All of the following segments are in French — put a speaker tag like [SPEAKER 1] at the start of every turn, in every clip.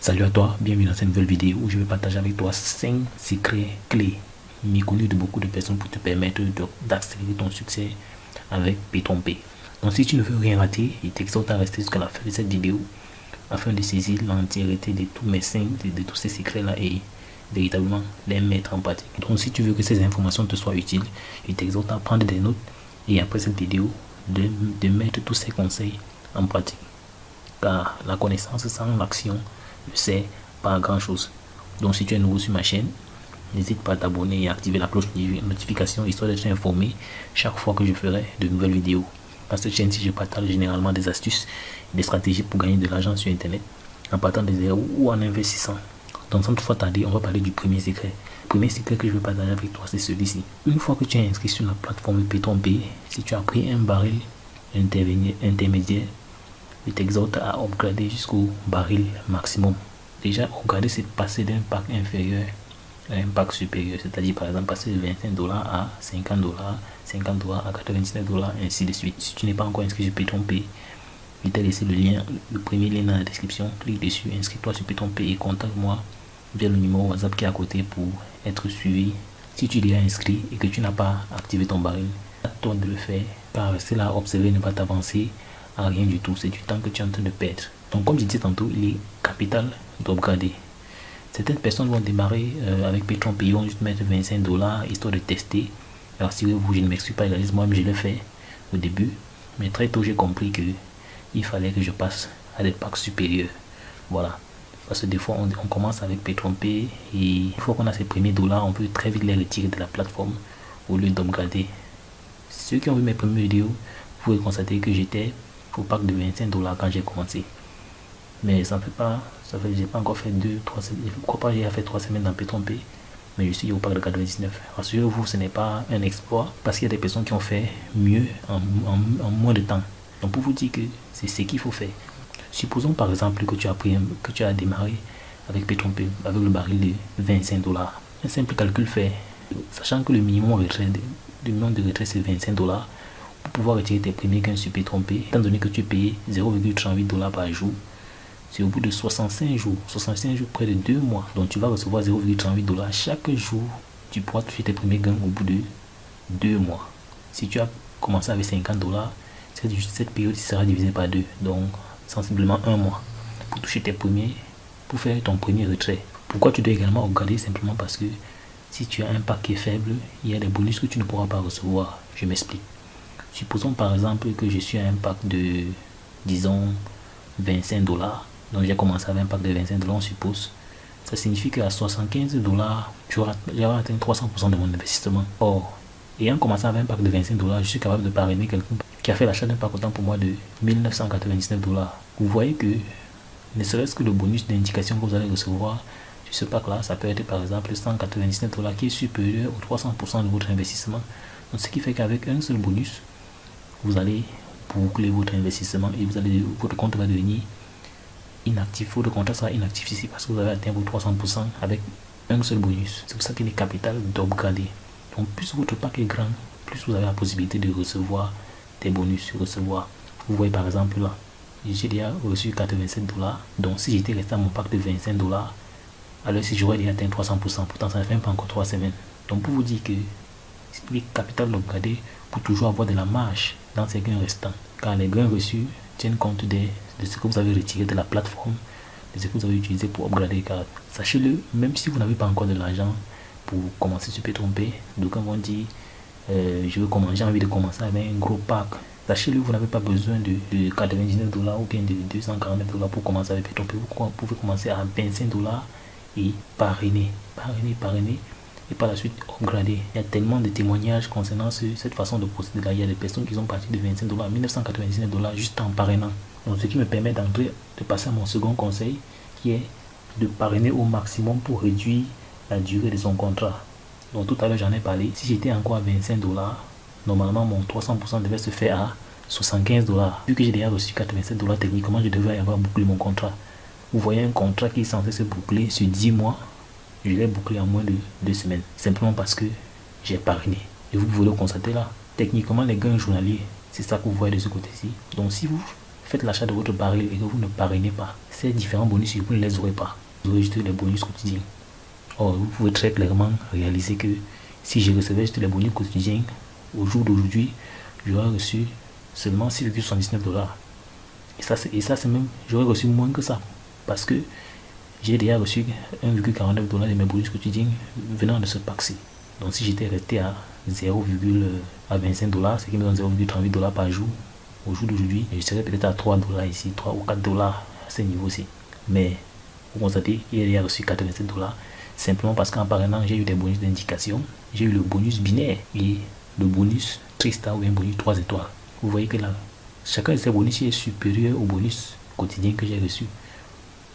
[SPEAKER 1] Salut à toi, bienvenue dans cette nouvelle vidéo où je vais partager avec toi 5 secrets clés méconnus de beaucoup de personnes pour te permettre d'accélérer ton succès avec P3P. Donc si tu ne veux rien rater, il t'exhorte à rester jusqu'à la fin de cette vidéo afin de saisir l'entièreté de tous mes 5, de tous ces secrets là et véritablement les mettre en pratique. Donc si tu veux que ces informations te soient utiles, il t'exhorte à prendre des notes et après cette vidéo de mettre tous ces conseils en pratique. Car la connaissance sans l'action ne sert pas à grand chose. Donc si tu es nouveau sur ma chaîne, n'hésite pas à t'abonner et à activer la cloche de notification histoire d'être informé chaque fois que je ferai de nouvelles vidéos. Dans cette chaîne, si je partage généralement des astuces et des stratégies pour gagner de l'argent sur internet en partant des zéros ou en investissant. Donc sans toutefois tarder, on va parler du premier secret. Le premier secret que je vais partager avec toi, c'est celui-ci. Une fois que tu es inscrit sur la plateforme P3P, si tu as pris un baril intermédiaire, il t'exhorte à upgrader jusqu'au baril maximum. Déjà, upgrader, c'est passer d'un pack inférieur à un pack supérieur. C'est-à-dire, par exemple, passer de $25 à $50, $50 à $99, ainsi de suite. Si tu n'es pas encore inscrit sur P3P, je t'ai laissé le lien, le premier lien dans la description. Clique dessus, inscris-toi sur P3P et contacte-moi via le numéro WhatsApp qui est à côté pour être suivi. Si tu es déjà inscrit et que tu n'as pas activé ton baril, à toi de le faire, car rester là, observer ne va t'avancer à rien du tout, c'est du temps que tu es en train de perdre. Donc comme je disais tantôt, il est capital d'upgrader. Certaines personnes vont démarrer avec P3P, ils vont juste mettre $25 histoire de tester. Alors si vous, je ne m'excuse pas, moi-même je l'ai fait au début, mais très tôt j'ai compris que il fallait que je passe à des packs supérieurs. Voilà, parce que des fois on commence avec P3P et une fois qu'on a ces premiers dollars, on peut très vite les retirer de la plateforme au lieu d'upgrader. Ceux qui ont vu mes premières vidéos, vous pouvez constater que j'étais au pack de $25 quand j'ai commencé, mais j'ai pas encore fait 2-3 semaines. Je crois pas, j'ai fait 3 semaines dans P3P, mais je suis au pack de 99. Rassurez-vous, ce n'est pas un exploit parce qu'il y a des personnes qui ont fait mieux en moins de temps. Donc pour vous dire que c'est ce qu'il faut faire. Supposons par exemple que tu as démarré avec P3P avec le baril de $25. Un simple calcul fait, sachant que le minimum de retrait c'est $25 pour pouvoir retirer tes premiers gains sur P3P, étant donné que tu payes $0,38 par jour, c'est au bout de 65 jours, près de 2 mois, donc tu vas recevoir $0,38 chaque jour. Tu pourras toucher tes premiers gains au bout de 2 mois. Si tu as commencé avec $50, cette période sera divisée par 2, donc sensiblement 1 mois pour toucher pour faire ton premier retrait. Pourquoi tu dois également regarder? Simplement parce que si tu as un paquet faible, il y a des bonus que tu ne pourras pas recevoir. Je m'explique. Supposons par exemple que je suis à un pack de, disons, $25. Donc j'ai commencé avec un pack de $25, on suppose. Ça signifie qu'à $75, j'aurai atteint 300% de mon investissement. Or, ayant commencé avec un pack de $25, je suis capable de parrainer quelqu'un qui a fait l'achat d'un pack autant pour moi de $1999. Vous voyez que ne serait-ce que le bonus d'indication que vous allez recevoir sur ce pack là, ça peut être par exemple $199 qui est supérieur aux 300% de votre investissement. Donc ce qui fait qu'avec un seul bonus, vous allez boucler votre investissement et votre compte va devenir inactif. Votre compte sera inactif ici parce que vous avez atteint vos 300% avec un seul bonus. C'est pour ça qu'il est capital d'upgrader. Donc plus votre pack est grand, plus vous avez la possibilité de recevoir des bonus. Vous voyez par exemple là, j'ai déjà reçu $87. Donc si j'étais resté à mon pack de $25, alors si j'aurais déjà atteint 300%, pourtant ça ne fait pas encore 3 semaines. Donc pour vous dire que il est capital d'upgrader pour toujours avoir de la marge dans ces gains restants, car les gains reçus tiennent compte de ce que vous avez retiré de la plateforme, de ce que vous avez utilisé pour upgrader. Car sachez-le, même si vous n'avez pas encore de l'argent pour commencer sur P3P, d'aucuns vont dire j'ai envie de commencer avec un gros pack. Sachez-le, vous n'avez pas besoin de $99 ou bien de $249 pour commencer avec P3P. Vous pouvez commencer à $25 et parrainer et par la suite upgrader. Il y a tellement de témoignages concernant cette façon de procéder là. Il y a des personnes qui sont parties de $25 à $1999 juste en parrainant. Donc ce qui me permet de passer à mon second conseil, qui est de parrainer au maximum pour réduire la durée de son contrat. Donc tout à l'heure j'en ai parlé. Si j'étais encore à $25, normalement mon 300% devait se faire à $75. Vu que j'ai déjà reçu $87, techniquement je devais avoir bouclé mon contrat. Vous voyez un contrat qui est censé se boucler sur 10 mois, je l'ai bouclé en moins de 2 semaines, simplement parce que j'ai parrainé. Et vous pouvez le constater là, techniquement les gains journaliers, c'est ça que vous voyez de ce côté-ci. Donc si vous faites l'achat de votre baril et que vous ne parrainez pas, ces différents bonus, vous ne les aurez pas. Vous aurez juste les bonus quotidiens. Or, vous pouvez très clairement réaliser que si je recevais juste les bonus quotidiens, au jour d'aujourd'hui, j'aurais reçu seulement 6,79 $. Et ça c'est même, j'aurais reçu moins que ça. Parce que j'ai déjà reçu 1,49 $ de mes bonus quotidiens venant de ce pack-ci. Donc si j'étais resté à 0,25 $, ce qui me donne 0,38 $ par jour, au jour d'aujourd'hui, je serais peut-être à 3 $ ici, 3 ou 4 $ à ce niveau-ci. Mais vous constatez, il a déjà reçu 87 $, simplement parce qu'en parrainant, j'ai eu des bonus d'indication, j'ai eu le bonus binaire et le bonus 3 stars ou un bonus 3 étoiles. Vous voyez que là, chacun de ces bonus est supérieur au bonus quotidien que j'ai reçu.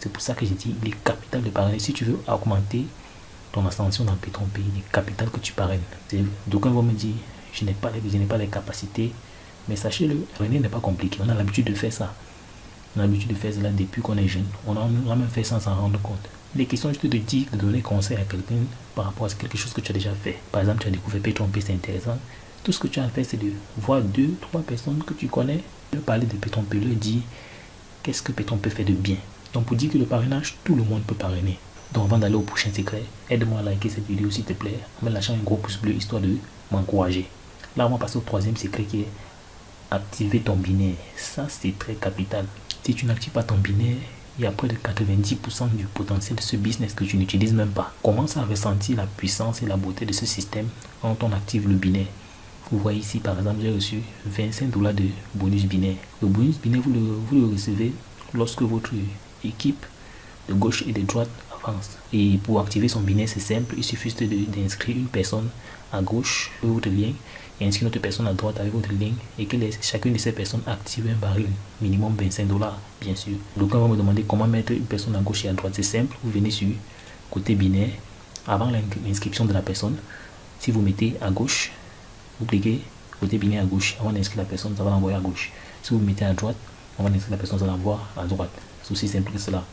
[SPEAKER 1] C'est pour ça que j'ai dit, il est capital de parrainer. Si tu veux augmenter ton ascension dans P3P, il est capital que tu parraines. D'aucuns vont me dire, je n'ai pas les capacités, mais sachez-le, parrainer n'est pas compliqué. On a l'habitude de faire ça. On a l'habitude de faire cela depuis qu'on est jeune. On a même fait sans s'en rendre compte. Les questions juste de dire, de donner conseil à quelqu'un par rapport à quelque chose que tu as déjà fait. Par exemple, tu as découvert P3P, c'est intéressant. Tout ce que tu as fait, c'est de voir 2-3 personnes que tu connais, de parler de P3P, leur dire qu'est-ce que P3P fait de bien. Donc pour dire que le parrainage, tout le monde peut parrainer. Donc avant d'aller au prochain secret, aide-moi à liker cette vidéo s'il te plaît, en me lâchant un gros pouce bleu histoire de m'encourager. Là on va passer au troisième secret qui est activer ton binaire. Ça c'est très capital. Si tu n'actives pas ton binaire, il y a près de 90% du potentiel de ce business que tu n'utilises même pas. Commence à ressentir la puissance et la beauté de ce système quand on active le binaire. Vous voyez ici par exemple, j'ai reçu 25 $ de bonus binaire. Le bonus binaire, vous le recevez lorsque votre équipe de gauche et de droite avance. Et pour activer son binaire, c'est simple, il suffit d'inscrire une personne à gauche avec votre lien et inscrire une autre personne à droite avec votre lien et que chacune de ces personnes active un baril minimum 25 $, bien sûr. Donc on va me demander comment mettre une personne à gauche et à droite. C'est simple, vous venez sur côté binaire, avant l'inscription de la personne, si vous mettez à gauche, vous cliquez côté binaire à gauche, avant d'inscrire la personne, ça va l'envoyer à gauche. Si vous mettez à droite, avant d'inscrire la personne, ça va l'envoyer à droite. C'est aussi simple que cela.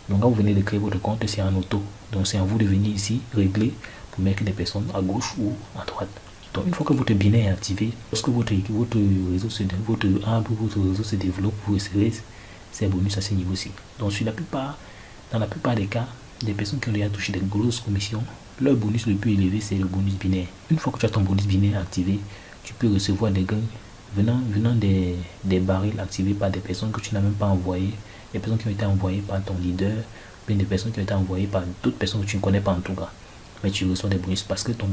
[SPEAKER 1] Donc quand vous venez de créer votre compte, c'est en auto. Donc c'est à vous de venir ici, régler pour mettre des personnes à gauche ou à droite. Donc une fois que votre binaire est activé, lorsque votre réseau se développe, vous recevez ces bonus à ce niveau-ci. Donc dans la plupart des cas, des personnes qui ont déjà touché des grosses commissions, leur bonus le plus élevé, c'est le bonus binaire. Une fois que tu as ton bonus binaire activé, tu peux recevoir des gains venant des barils activés par des personnes que tu n'as même pas envoyées, des personnes qui ont été envoyées par ton leader, bien des personnes qui ont été envoyées par d'autres personnes que tu ne connais pas en tout cas. Mais tu reçois des bonus parce que ton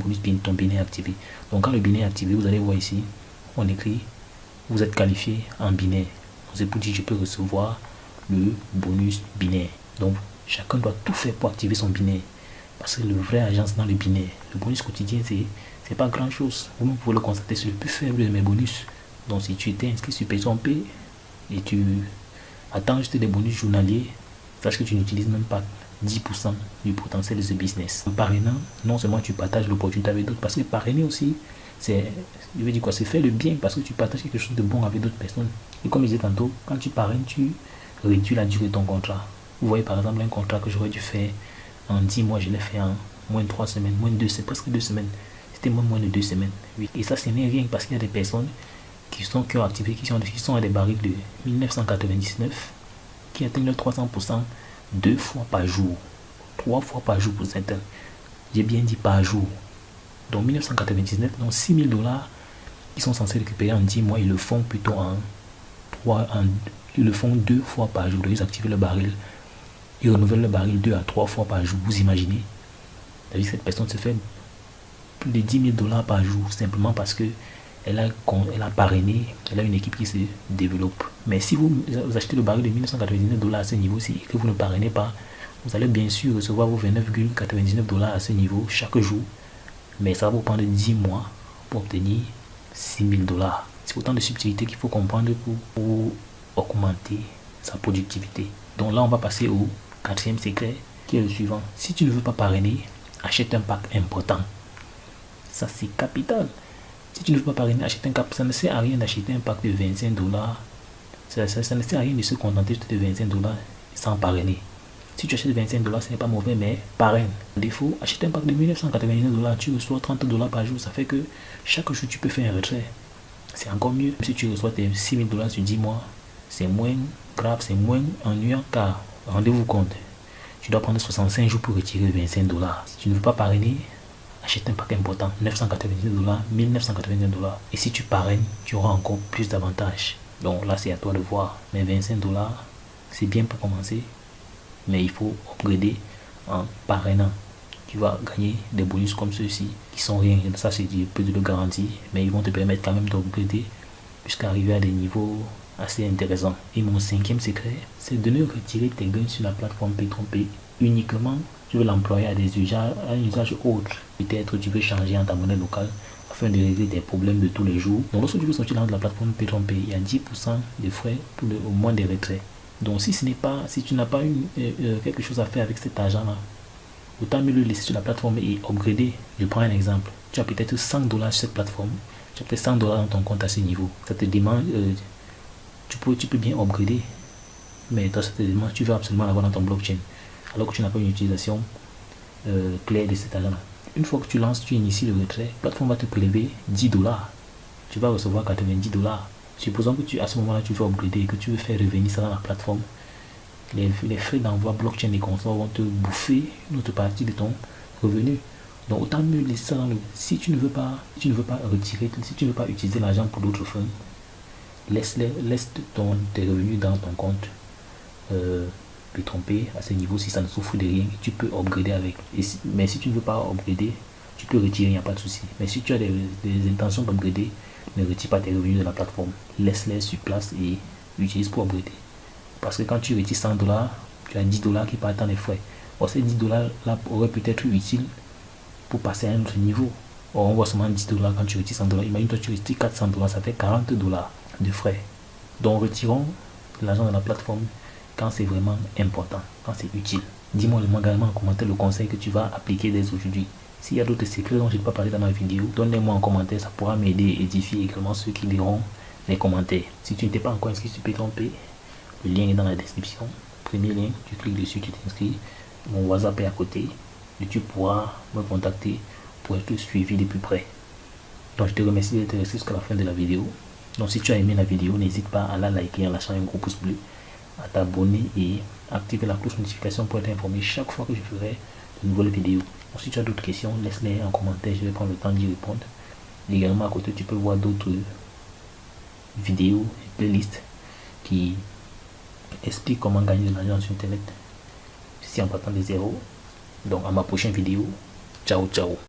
[SPEAKER 1] binaire est activé. Donc quand le binaire est activé, vous allez voir ici, on écrit, vous êtes qualifié en binaire. C'est pour dire que je peux recevoir le bonus binaire. Donc chacun doit tout faire pour activer son binaire. Parce que le vrai agence dans le binaire, le bonus quotidien, c'est pas grand chose. Vous pouvez le constater, c'est le plus faible de mes bonus. Donc si tu étais inscrit sur P3P et tu attends juste des bonus journaliers, sache que tu n'utilises même pas 10% du potentiel de ce business. En parrainant, non seulement tu partages l'opportunité avec d'autres, parce que parrainer aussi, je veux dire quoi, c'est faire le bien parce que tu partages quelque chose de bon avec d'autres personnes. Et comme je disais tantôt, quand tu parraines, tu réduis la durée de ton contrat. Vous voyez par exemple un contrat que j'aurais dû faire en 10 mois, je l'ai fait en moins de 3 semaines, moins de 2 semaines, presque 2 semaines. C'était moins de 2 semaines. Et ça, ce n'est rien parce qu'il y a des personnes qui ont activé, qui sont à des barils de 1999, qui atteignent le 300% 2 fois par jour, 3 fois par jour pour certains. J'ai bien dit par jour. Donc 1999, donc 6 000 $, ils sont censés récupérer en 10 mois, ils le font plutôt ils le font 2 fois par jour. Ils activent le baril. Ils renouvellent le baril 2 à 3 fois par jour. Vous imaginez? C'est-à-dire que cette personne se fait plus de 10 000 $ par jour simplement parce que elle a parrainé, elle a une équipe qui se développe. Mais si vous achetez le baril de 1999 $ à ce niveau-ci et que vous ne parrainez pas, vous allez bien sûr recevoir vos 29,99 $ à ce niveau chaque jour. Mais ça va vous prendre 10 mois pour obtenir 6 000 $. C'est autant de subtilités qu'il faut comprendre pour augmenter sa productivité. Donc là, on va passer au quatrième secret qui est le suivant. Si tu ne veux pas parrainer, achète un pack important. Ça, c'est capital. Si tu ne veux pas parrainer, achète un pack. Ça ne sert à rien d'acheter un pack de 25 $. Ça ne sert à rien de se contenter de 25 $ sans parrainer. Si tu achètes 25 $, ce n'est pas mauvais, mais parraine. Défaut, achète un pack de 1999 $, tu reçois 30 $ par jour. Ça fait que chaque jour, tu peux faire un retrait. C'est encore mieux. Si tu reçois tes 6 000 $ sur 10 mois, c'est moins grave, c'est moins ennuyant, car rendez-vous compte, tu dois prendre 65 jours pour retirer $25. Si tu ne veux pas parrainer, achète un paquet important, $999, $1999. Et si tu parraines, tu auras encore plus d'avantages. Donc là, c'est à toi de voir. Mais $25, c'est bien pour commencer, mais il faut upgrader en parrainant. Tu vas gagner des bonus comme ceux-ci qui sont rien. Ça, c'est du peu de le garantie, mais ils vont te permettre quand même d'upgrader jusqu'à arriver à des niveaux assez intéressants. Et mon cinquième secret, c'est de ne retirer tes gains sur la plateforme P3P uniquement. Tu veux l'employer à des usages, à un usage autre. Peut-être tu veux changer en ta monnaie locale afin de régler des problèmes de tous les jours. Donc lorsque tu veux sortir dans la plateforme P3P, il y a 10% de frais pour au moins des retraits. Donc si tu n'as pas quelque chose à faire avec cet argent-là, autant mieux le laisser sur la plateforme et upgrader. Je prends un exemple. Tu as peut-être $100 sur cette plateforme. Tu as peut-être $100 dans ton compte à ce niveau. Ça te demande, tu peux bien upgrader. Mais dans cette demande, tu veux absolument l'avoir dans ton blockchain. Alors que tu n'as pas une utilisation claire de cet argent-là. Une fois que tu lances, tu inities le retrait, la plateforme va te prélever $10. Tu vas recevoir $90. Supposons que à ce moment-là, tu veux upgrader et que tu veux faire revenir ça dans la plateforme. Les frais d'envoi blockchain et consorts vont te bouffer une autre partie de ton revenu. Donc autant mieux laisser ça dans le... Si tu ne veux pas retirer, si tu ne veux pas utiliser l'argent pour d'autres fins, laisse tes revenus dans ton compte P3P à ce niveau. Si ça ne souffre de rien, tu peux upgrader avec. Mais si tu ne veux pas upgrader, tu peux retirer, il n'y a pas de souci. Mais si tu as des intentions d'upgrader, ne retire pas tes revenus de la plateforme. Laisse-les sur place et utilise pour upgrader. Parce que quand tu retires $100, tu as $10 qui partent dans les frais. Or, ces $10 là auraient peut-être utile pour passer à un autre niveau. Or, on voit seulement $10 quand tu retires $100. Imagine toi tu retires $400, ça fait $40 de frais. Donc retirons l'argent de la plateforme quand c'est vraiment important, quand c'est utile. Dis-moi également en commentaire le conseil que tu vas appliquer dès aujourd'hui. S'il y a d'autres secrets dont je n'ai pas parlé dans ma vidéo, donne-les-moi en commentaire, ça pourra m'aider et édifier également ceux qui liront les commentaires. Si tu n'étais pas encore inscrit sur P3P, le lien est dans la description. Premier lien, tu cliques dessus, tu t'inscris. Mon WhatsApp est à côté et tu pourras me contacter pour être suivi de plus près. Donc je te remercie d'être resté jusqu'à la fin de la vidéo. Donc si tu as aimé la vidéo, n'hésite pas à la liker en lâchant un gros pouce bleu, à t'abonner et activer la cloche notification pour être informé chaque fois que je ferai de nouvelles vidéos. Donc, si tu as d'autres questions, laisse-les en commentaire, je vais prendre le temps d'y répondre. Et également à côté, tu peux voir d'autres vidéos et playlists qui expliquent comment gagner de l'argent sur internet. Ceci en partant de zéro. Donc à ma prochaine vidéo. Ciao ciao.